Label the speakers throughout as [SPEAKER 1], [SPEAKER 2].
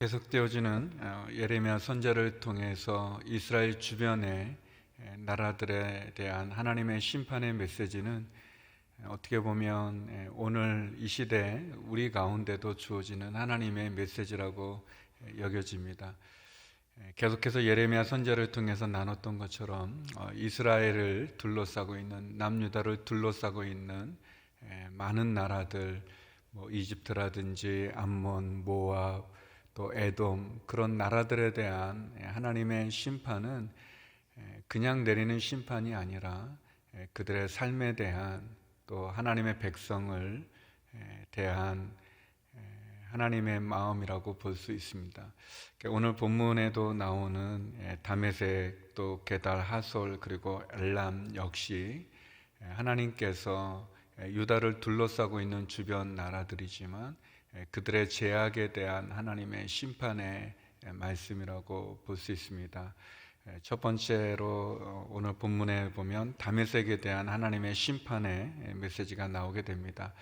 [SPEAKER 1] 계속되어지는 예레미야 선지자를 통해서 이스라엘 주변의 나라들에 대한 하나님의 심판의 메시지는 어떻게 보면 오늘 이 시대 우리 가운데도 주어지는 하나님의 메시지라고 여겨집니다. 계속해서 예레미야 선지자를 통해서 나눴던 것처럼 이스라엘을 둘러싸고 있는, 남유다를 둘러싸고 있는 많은 나라들, 이집트라든지 암몬, 모압, 또 에돔, 그런 나라들에 대한 하나님의 심판은 그냥 내리는 심판이 아니라 그들의 삶에 대한, 또 하나님의 백성을 대한 하나님의 마음이라고 볼 수 있습니다. 오늘 본문에도 나오는 다메섹, 또 게달, 하솔, 그리고 엘람 역시 하나님께서 유다를 둘러싸고 있는 주변 나라들이지만 그들의 죄악에 대한 하나님의 심판의 말씀이라고 볼 수 있습니다. 첫 번째로 오늘 본문에 보면 다메섹에 대한 하나님의 심판의 메시지가 나오게 됩니다.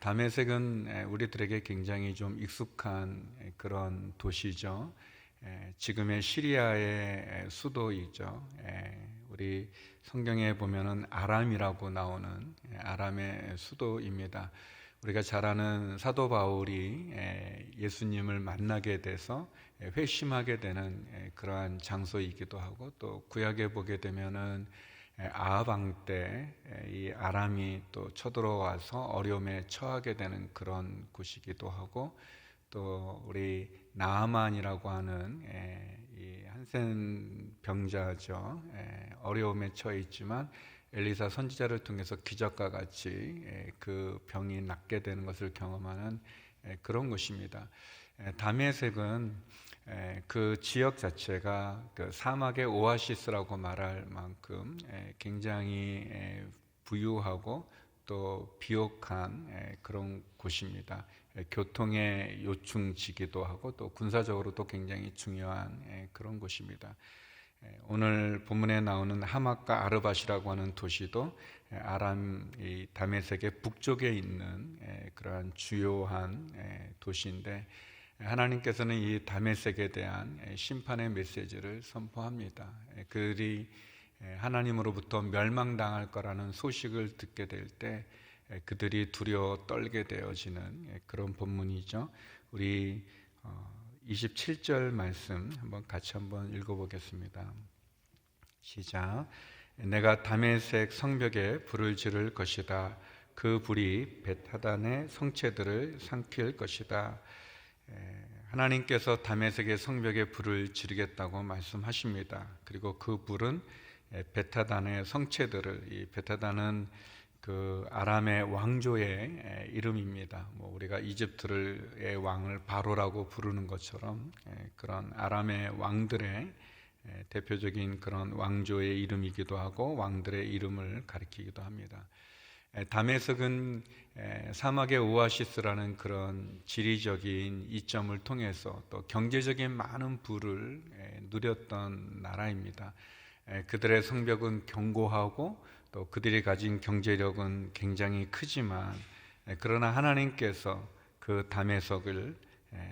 [SPEAKER 1] 다메섹은 우리들에게 굉장히 좀 익숙한 그런 도시죠. 지금의 시리아의 수도이죠. 우리 성경에 보면은 아람이라고 나오는 아람의 수도입니다. 우리가 잘 아는 사도 바울이 예수님을 만나게 돼서 회심하게 되는 그러한 장소이기도 하고, 또 구약에 보게 되면은 아합 왕 때 이 아람이 또 쳐들어와서 어려움에 처하게 되는 그런 곳이기도 하고, 또 우리 나아만이라고 하는 이 한센 병자죠. 어려움에 처해 있지만 엘리사 선지자를 통해서 기적과 같이 그 병이 낫게 되는 것을 경험하는 그런 곳입니다. 다메섹은 그 지역 자체가 그 사막의 오아시스라고 말할 만큼 굉장히 부유하고 또 비옥한 그런 곳입니다. 교통의 요충지기도 하고 또 군사적으로도 굉장히 중요한 그런 곳입니다. 오늘 본문에 나오는 하맛과 아르밧이라고 하는 도시도 아람 다메섹의 북쪽에 있는 그러한 주요한 도시인데, 하나님께서는 이 다메섹에 대한 심판의 메시지를 선포합니다. 그들이 하나님으로부터 멸망당할 거라는 소식을 듣게 될 때 그들이 두려워 떨게 되어지는 그런 본문이죠. 우리 27절 말씀 같이 한번 읽어보겠습니다. 시작. 내가 다메섹 성벽에 불을 지를 것이다. 그 불이 벳하단의 성체들을 삼킬 것이다. 하나님께서 다메섹의 성벽에 불을 지르겠다고 말씀하십니다. 그리고 그 불은 벳하단의 성체들을, 이 벳하단은 그 아람의 왕조의 이름입니다. 우리가 이집트의 왕을 바로라고 부르는 것처럼 그런 아람의 왕들의 대표적인 그런 왕조의 이름이기도 하고 왕들의 이름을 가리키기도 합니다. 다메섹은 사막의 오아시스라는 그런 지리적인 이점을 통해서 또 경제적인 많은 부를 누렸던 나라입니다. 그들의 성벽은 견고하고 또 그들이 가진 경제력은 굉장히 크지만, 그러나 하나님께서 그 다메섹을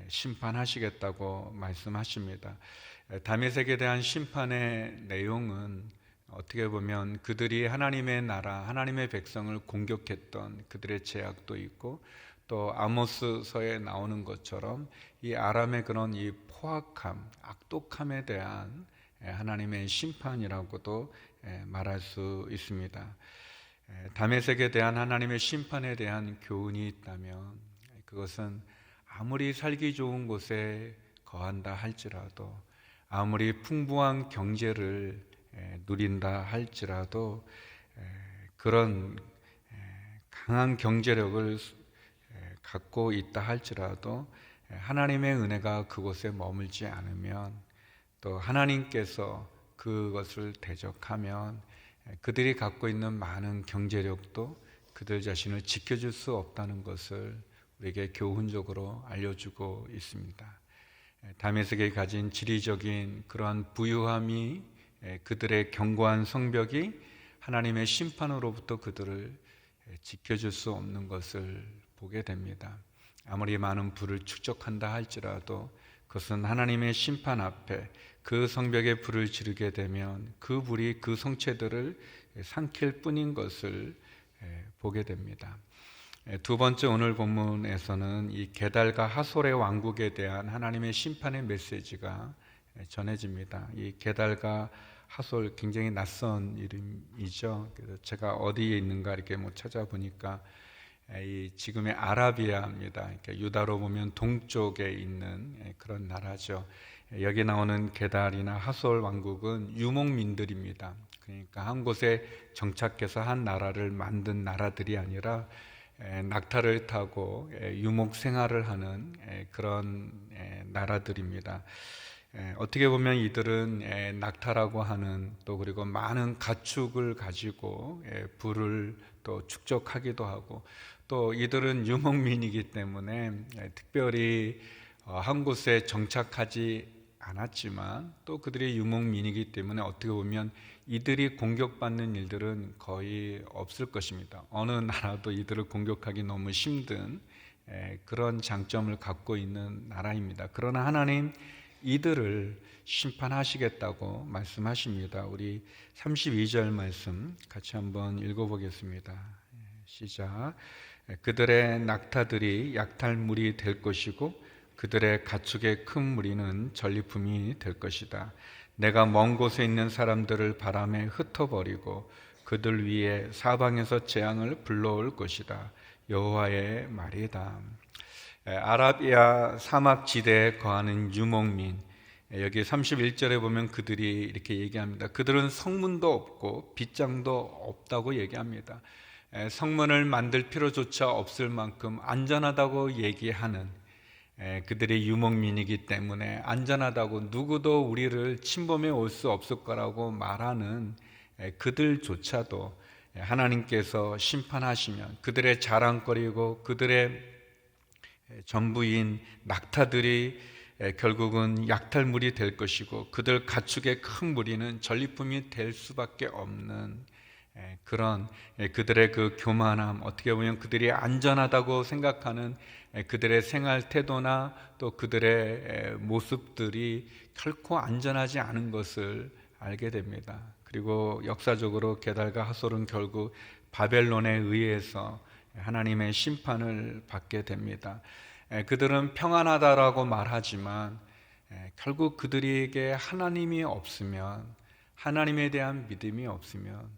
[SPEAKER 1] 심판하시겠다고 말씀하십니다. 다메섹에 대한 심판의 내용은 어떻게 보면 그들이 하나님의 나라, 하나님의 백성을 공격했던 그들의 죄악도 있고, 또 아모스서에 나오는 것처럼 이 아람의 그런 이 포악함, 악독함에 대한 하나님의 심판이라고도 말할 수 있습니다. 다메섹에 대한 하나님의 심판에 대한 교훈이 있다면 그것은 아무리 살기 좋은 곳에 거한다 할지라도, 아무리 풍부한 경제를 누린다 할지라도, 그런 강한 경제력을 갖고 있다 할지라도 하나님의 은혜가 그곳에 머물지 않으면, 또 하나님께서 그것을 대적하면 그들이 갖고 있는 많은 경제력도 그들 자신을 지켜줄 수 없다는 것을 우리에게 교훈적으로 알려주고 있습니다. 다메섹이 가진 지리적인 그러한 부유함이, 그들의 견고한 성벽이 하나님의 심판으로부터 그들을 지켜줄 수 없는 것을 보게 됩니다. 아무리 많은 부를 축적한다 할지라도 그것은 하나님의 심판 앞에 그 성벽에 불을 지르게 되면 그 불이 그 성체들을 삼킬 뿐인 것을 보게 됩니다. 두 번째 오늘 본문에서는 이 게달과 하솔의 왕국에 대한 하나님의 심판의 메시지가 전해집니다. 이 게달과 하솔 굉장히 낯선 이름이죠. 그래서 제가 어디에 있는가 이렇게 찾아보니까 이 지금의 아라비아입니다. 그러니까 유다로 보면 동쪽에 있는 그런 나라죠. 여기 나오는 게달이나 하솔 왕국은 유목민들입니다. 그러니까 한 곳에 정착해서 한 나라를 만든 나라들이 아니라 낙타를 타고 유목 생활을 하는 그런 나라들입니다. 어떻게 보면 이들은 낙타라고 하는 또 그리고 많은 가축을 가지고 부를 또 축적하기도 하고 또 이들은 유목민이기 때문에 특별히 한 곳에 정착하지 않았지만 또 그들이 유목민이기 때문에 어떻게 보면 이들이 공격받는 일들은 거의 없을 것입니다. 어느 나라도 이들을 공격하기 너무 힘든 그런 장점을 갖고 있는 나라입니다. 그러나 하나님 이들을 심판하시겠다고 말씀하십니다. 우리 32절 말씀 같이 한번 읽어보겠습니다. 시작. 그들의 낙타들이 약탈물이 될 것이고 그들의 가축의 큰 무리는 전리품이 될 것이다. 내가 먼 곳에 있는 사람들을 바람에 흩어버리고 그들 위에 사방에서 재앙을 불러올 것이다. 여호와의 말이다. 아라비아 사막 지대에 거하는 유목민, 여기 31절에 보면 그들이 이렇게 얘기합니다. 그들은 성문도 없고 빗장도 없다고 얘기합니다. 성문을 만들 필요조차 없을 만큼 안전하다고 얘기하는 그들이 유목민이기 때문에 안전하다고 누구도 우리를 침범해 올 수 없을 거라고 말하는 그들조차도 하나님께서 심판하시면 그들의 자랑거리고 그들의 전부인 낙타들이 결국은 약탈물이 될 것이고 그들 가축의 큰 무리는 전리품이 될 수밖에 없는 그런 그들의 그 교만함, 어떻게 보면 그들이 안전하다고 생각하는 그들의 생활 태도나 또 그들의 모습들이 결코 안전하지 않은 것을 알게 됩니다. 그리고 역사적으로 게달과 하솔은 결국 바벨론에 의해서 하나님의 심판을 받게 됩니다. 그들은 평안하다라고 말하지만 결국 그들에게 하나님이 없으면, 하나님에 대한 믿음이 없으면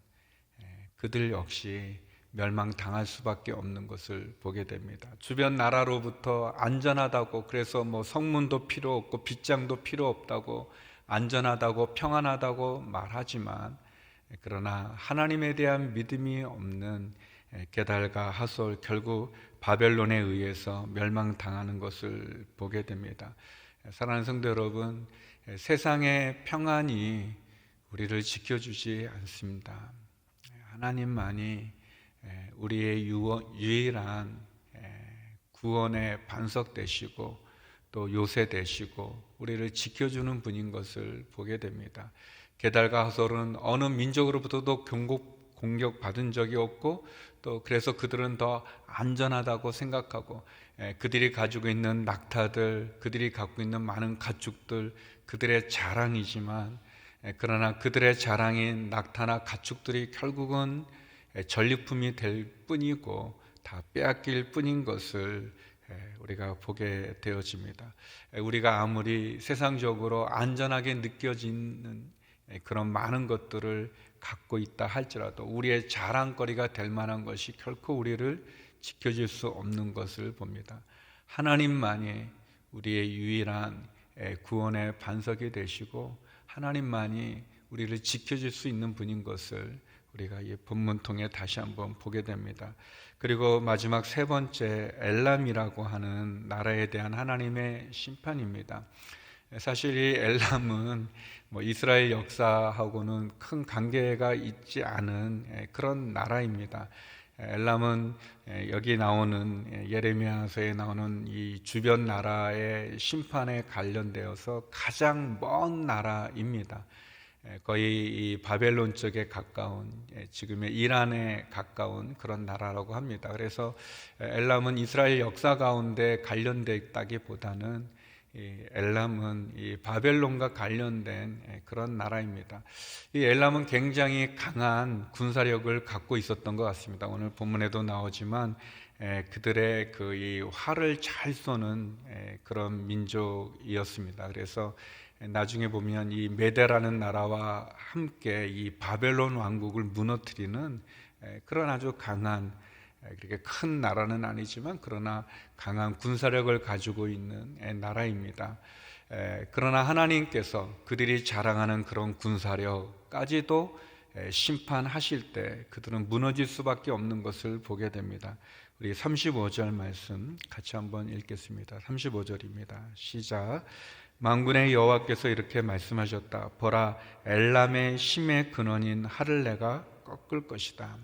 [SPEAKER 1] 그들 역시 멸망당할 수밖에 없는 것을 보게 됩니다. 주변 나라로부터 안전하다고, 그래서 성문도 필요 없고 빗장도 필요 없다고, 안전하다고 평안하다고 말하지만 그러나 하나님에 대한 믿음이 없는 게달과 하솔, 결국 바벨론에 의해서 멸망당하는 것을 보게 됩니다. 사랑하는 성도 여러분, 세상의 평안이 우리를 지켜주지 않습니다. 하나님만이 우리의 유일한 구원의 반석 되시고 또 요새 되시고 우리를 지켜주는 분인 것을 보게 됩니다. 게달과 하솔은 어느 민족으로부터도 공격받은 적이 없고 또 그래서 그들은 더 안전하다고 생각하고 그들이 가지고 있는 낙타들, 그들이 갖고 있는 많은 가축들 그들의 자랑이지만 그러나 그들의 자랑인 낙타나 가축들이 결국은 전리품이 될 뿐이고 다 빼앗길 뿐인 것을 우리가 보게 되어집니다. 우리가 아무리 세상적으로 안전하게 느껴지는 그런 많은 것들을 갖고 있다 할지라도 우리의 자랑거리가 될 만한 것이 결코 우리를 지켜줄 수 없는 것을 봅니다. 하나님만이 우리의 유일한 구원의 반석이 되시고 하나님만이 우리를 지켜줄 수 있는 분인 것을 우리가 이 본문 통해 다시 한번 보게 됩니다. 그리고 마지막 세 번째, 엘람이라고 하는 나라에 대한 하나님의 심판입니다. 사실 이 엘람은 이스라엘 역사하고는 큰 관계가 있지 않은 그런 나라입니다. 엘람은 여기 나오는 예레미야서에 나오는 이 주변 나라의 심판에 관련되어서 가장 먼 나라입니다. 거의 이 바벨론 쪽에 가까운 지금의 이란에 가까운 그런 나라라고 합니다. 그래서 엘람은 이스라엘 역사 가운데 관련되다기보다는 이 엘람은 이 바벨론과 관련된 그런 나라입니다. 이 엘람은 굉장히 강한 군사력을 갖고 있었던 것 같습니다. 오늘 본문에도 나오지만 그들의 그 이 활을 잘 쏘는 그런 민족이었습니다. 그래서 나중에 보면 이 메대라는 나라와 함께 이 바벨론 왕국을 무너뜨리는 그런 아주 강한, 그렇게 큰 나라는 아니지만 그러나 강한 군사력을 가지고 있는 나라입니다. 그러나 하나님께서 그들이 자랑하는 그런 군사력까지도 심판하실 때 그들은 무너질 수밖에 없는 것을 보게 됩니다. 우리 35절 말씀 같이 한번 읽겠습니다. 35절입니다. 시작. 만군의 여호와께서 이렇게 말씀하셨다. 보라, 엘람의 힘의 근원인 활을 내가 꺾을 것이다.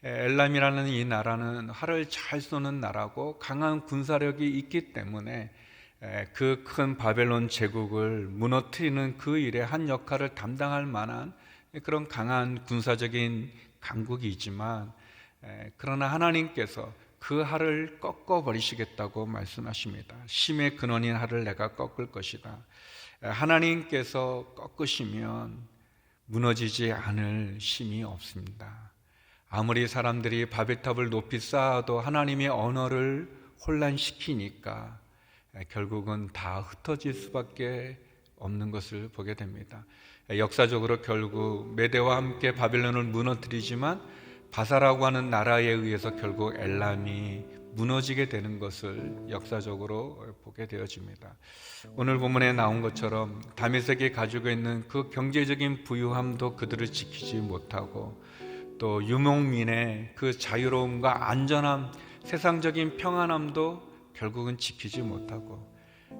[SPEAKER 1] 엘람이라는 이 나라는 활을 잘 쏘는 나라고 강한 군사력이 있기 때문에 그 큰 바벨론 제국을 무너뜨리는 그 일에 한 역할을 담당할 만한 그런 강한 군사적인 강국이지만, 그러나 하나님께서 그 활을 꺾어버리시겠다고 말씀하십니다. 힘의 근원인 활을 내가 꺾을 것이다. 하나님께서 꺾으시면 무너지지 않을 힘이 없습니다. 아무리 사람들이 바벨탑을 높이 쌓아도 하나님의 언어를 혼란시키니까 결국은 다 흩어질 수밖에 없는 것을 보게 됩니다. 역사적으로 결국 메대와 함께 바벨론을 무너뜨리지만 바사라고 하는 나라에 의해서 결국 엘람이 무너지게 되는 것을 역사적으로 보게 되어집니다. 오늘 본문에 나온 것처럼 다메섹이 가지고 있는 그 경제적인 부유함도 그들을 지키지 못하고, 또 유목민의 그 자유로움과 안전함, 세상적인 평안함도 결국은 지키지 못하고,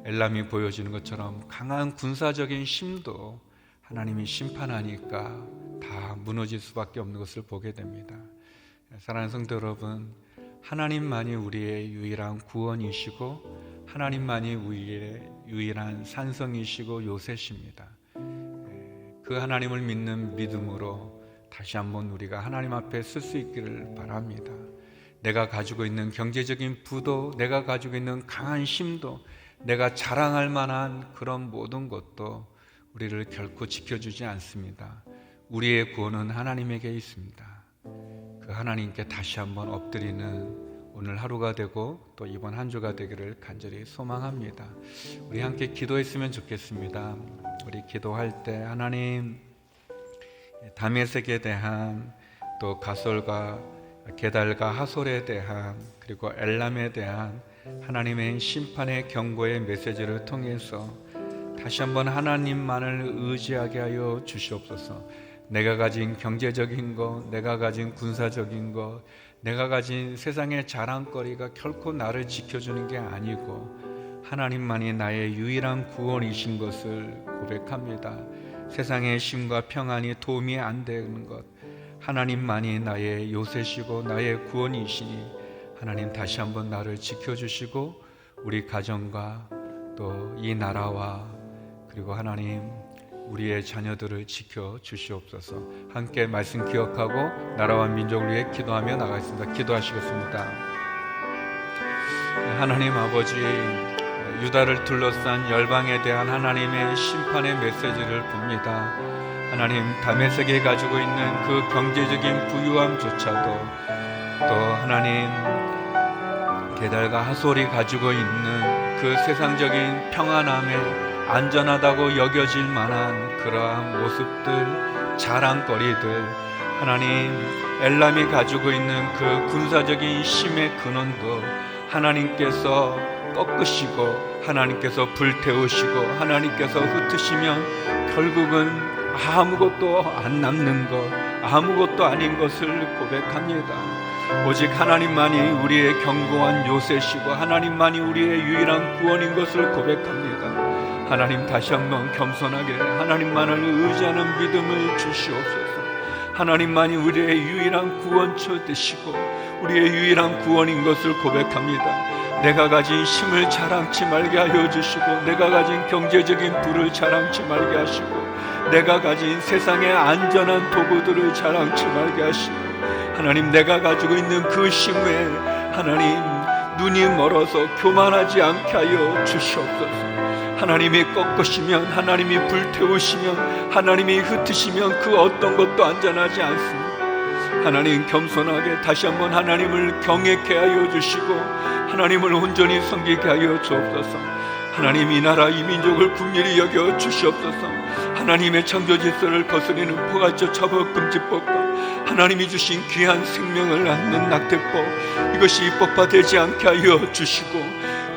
[SPEAKER 1] 엘람이 보여주는 것처럼 강한 군사적인 힘도 하나님이 심판하니까 다 무너질 수밖에 없는 것을 보게 됩니다. 사랑하는 성도 여러분, 하나님만이 우리의 유일한 구원이시고 하나님만이 우리의 유일한 산성이시고 요새십니다. 그 하나님을 믿는 믿음으로 다시 한번 우리가 하나님 앞에 설 수 있기를 바랍니다. 내가 가지고 있는 경제적인 부도, 내가 가지고 있는 강한 힘도, 내가 자랑할 만한 그런 모든 것도 우리를 결코 지켜주지 않습니다. 우리의 구원은 하나님에게 있습니다. 그 하나님께 다시 한번 엎드리는 오늘 하루가 되고 또 이번 한 주가 되기를 간절히 소망합니다. 우리 함께 기도했으면 좋겠습니다. 우리 기도할 때 하나님, 다메섹에 대한, 또 가솔과 게달과 하솔에 대한, 그리고 엘람에 대한 하나님의 심판의 경고의 메시지를 통해서 다시 한번 하나님만을 의지하게 하여 주시옵소서. 내가 가진 경제적인 것, 내가 가진 군사적인 것, 내가 가진 세상의 자랑거리가 결코 나를 지켜주는 게 아니고 하나님만이 나의 유일한 구원이신 것을 고백합니다. 세상의 힘과 평안이 도움이 안 되는 것, 하나님만이 나의 요새시고 나의 구원이시니 하나님 다시 한번 나를 지켜주시고 우리 가정과 또 이 나라와 그리고 하나님 우리의 자녀들을 지켜주시옵소서. 함께 말씀 기억하고 나라와 민족을 위해 기도하며 나가겠습니다. 기도하시겠습니다. 하나님 아버지, 유다를 둘러싼 열방에 대한 하나님의 심판의 메시지를 봅니다. 하나님, 다메섹이 가지고 있는 그 경제적인 부유함조차도, 또 하나님 게달과 하솔이 가지고 있는 그 세상적인 평안함에 안전하다고 여겨질 만한 그러한 모습들, 자랑거리들, 하나님 엘람이 가지고 있는 그 군사적인 힘의 근원도 하나님께서 꺾으시고 하나님께서 불태우시고 하나님께서 흩으시면 결국은 아무것도 안 남는 것, 아무것도 아닌 것을 고백합니다. 오직 하나님만이 우리의 견고한 요새시고 하나님만이 우리의 유일한 구원인 것을 고백합니다. 하나님, 다시 한번 겸손하게 하나님만을 의지하는 믿음을 주시옵소서. 하나님만이 우리의 유일한 구원처 되시고 우리의 유일한 구원인 것을 고백합니다. 내가 가진 힘을 자랑치 말게 하여 주시고, 내가 가진 경제적인 부를 자랑치 말게 하시고, 내가 가진 세상의 안전한 도구들을 자랑치 말게 하시고, 하나님 내가 가지고 있는 그 힘에 하나님 눈이 멀어서 교만하지 않게 하여 주시옵소서. 하나님이 꺾으시면, 하나님이 불태우시면, 하나님이 흩으시면 그 어떤 것도 안전하지 않습니다. 하나님, 겸손하게 다시 한번 하나님을 경외케 하여 주시고 하나님을 온전히 섬기게 하여 주옵소서. 하나님, 이 나라 이 민족을 긍휼히 여겨 주시옵소서. 하나님의 창조 질서를 거스리는 포괄적 처벌금지법과 하나님이 주신 귀한 생명을 앗는 낙태법, 이것이 입법화되지 않게 하여 주시고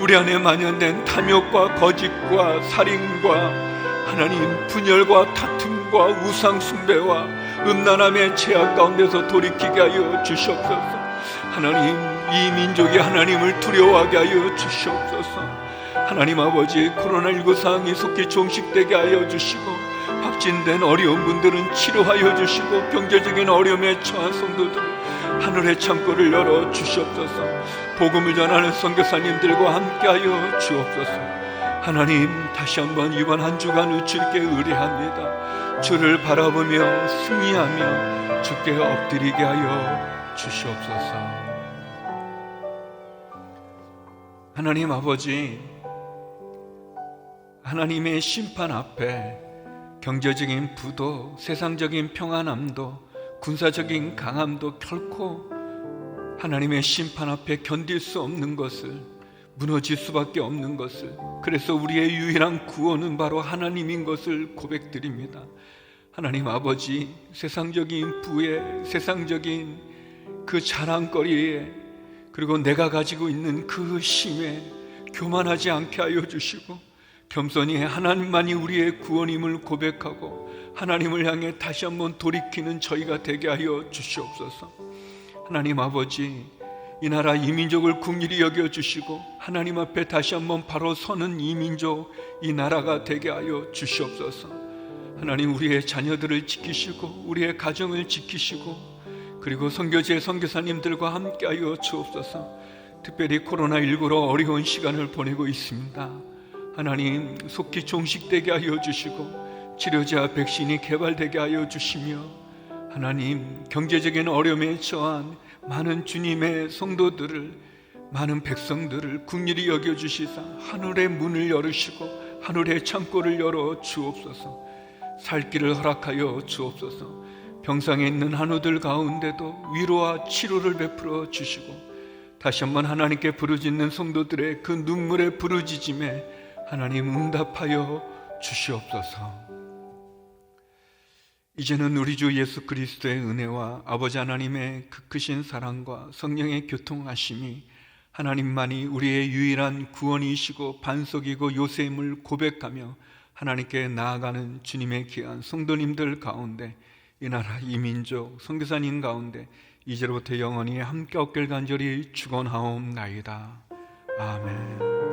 [SPEAKER 1] 우리 안에 만연된 탐욕과 거짓과 살인과 하나님 분열과 다툼과 우상 숭배와 음란함의 죄악 가운데서 돌이키게 하여 주시옵소서. 하나님, 이 민족이 하나님을 두려워하게 하여 주시옵소서. 하나님 아버지, 코로나19 상황이 속히 종식되게 하여 주시고 확진된 어려운 분들은 치료하여 주시고 경제적인 어려움에 처한 성도들을 하늘의 창고를 열어 주시옵소서. 복음을 전하는 선교사님들과 함께하여 주옵소서. 하나님, 다시 한번 이번 한 주간 주께 의뢰합니다. 주를 바라보며 승리하며 주께 엎드리게 하여 주시옵소서. 하나님 아버지, 하나님의 심판 앞에 경제적인 부도, 세상적인 평안함도, 군사적인 강함도 결코 하나님의 심판 앞에 견딜 수 없는 것을, 무너질 수밖에 없는 것을, 그래서 우리의 유일한 구원은 바로 하나님인 것을 고백드립니다. 하나님 아버지, 세상적인 부에, 세상적인 그 자랑거리에, 그리고 내가 가지고 있는 그 힘에 교만하지 않게 하여 주시고 겸손히 하나님만이 우리의 구원임을 고백하고 하나님을 향해 다시 한번 돌이키는 저희가 되게 하여 주시옵소서. 하나님 아버지, 이 나라 이 민족을 긍휼히 여겨주시고 하나님 앞에 다시 한번 바로 서는 이 민족, 이 나라가 되게 하여 주시옵소서. 하나님, 우리의 자녀들을 지키시고 우리의 가정을 지키시고 그리고 선교제 선교사님들과 함께하여 주옵소서. 특별히 코로나19로 어려운 시간을 보내고 있습니다. 하나님, 속히 종식되게 하여 주시고 치료제 백신이 개발되게 하여 주시며 하나님, 경제적인 어려움에 처한 많은 주님의 성도들을, 많은 백성들을 긍휼히 여겨주시사 하늘의 문을 열으시고 하늘의 창고를 열어 주옵소서. 살 길을 허락하여 주옵소서. 병상에 있는 한우들 가운데도 위로와 치료를 베풀어 주시고 다시 한번 하나님께 부르짖는 성도들의 그 눈물의 부르짖음에 하나님 응답하여 주시옵소서. 이제는 우리 주 예수 그리스도의 은혜와 아버지 하나님의 그 크신 사랑과 성령의 교통하심이 하나님만이 우리의 유일한 구원이시고 반석이고 요새임을 고백하며 하나님께 나아가는 주님의 귀한 성도님들 가운데, 이 나라 이 민족 선교사님 가운데 이제로부터 영원히 함께 없길 간절히 축원하옵나이다. 아멘.